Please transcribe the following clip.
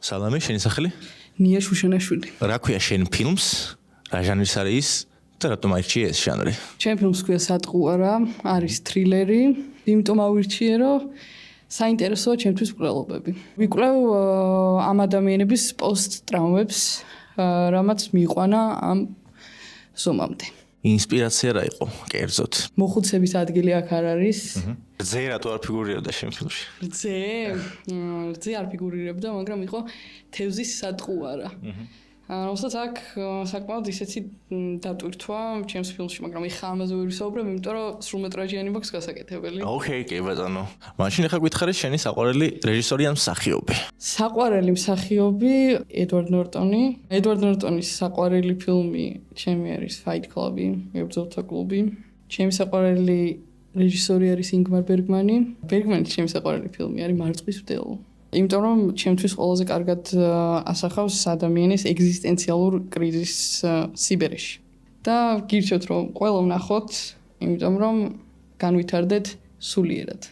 სალამი, შენი სახელი? ნია შუშენაშვილი. რა ქვია შენ ფილმს? რა ჟანრის არის და რატომ აირჩიე ეს ჟანრი? ჩემ ფილმს ქვია სატყუარა, არის თრილერი, იმიტომ ავირჩიე, რომ საინტერესოა ჩემთვის კვლევები. ვიკვლევ ამ ადამიანების პოსტ-ტრაუმებს, რამაც მიიყვანა ამ ზომამდე. ინსპირაცია რა იყო, კერძოდ? მოხუცების ადგილი აქ არ არის. რძე რატო არ ფიგურირებდა შენ ფილმში? რძე არ ფიგურირებდა, მაგრამ იყო თევზის სატყუარა. რომელსაც აქ საკმაოდ ისეთი დატვირთვა ჩემს ფილმში, მაგრამ ეხა ამაზე ვერ ვისაუბრებ, იმიტომ რომ სრულმეტრაჟიანი მაქვს გასაკეთებელი. ოკეი, კი ბატონო. მაშინ ახლა გითხარი შენი საყვარელი რეჟისორი ან მსახიობი? საყვარელი მსახიობი ედვარდ ნორტონი. ედვარდ ნორტონის საყვარელი ფილმი ჩემი არის Fight Club-ი, მებრძოლთა კლუბი. ჩემი საყვარელი რეჟისორი არის ინგმარ ბერგმანი. ბერგმანის ჩემი საყვარელი ფილმი არის მარწყვის მდელო. იმიტომ რომ ჩემთვის ყველაზე კარგად ასახავს ადამიანის ეგზისტენციალურ კრიზისს სიბერეში. და გირჩევთ რომ ყველა ვნახოთ, იმიტომ რომ განვითარდეთ სულიერად.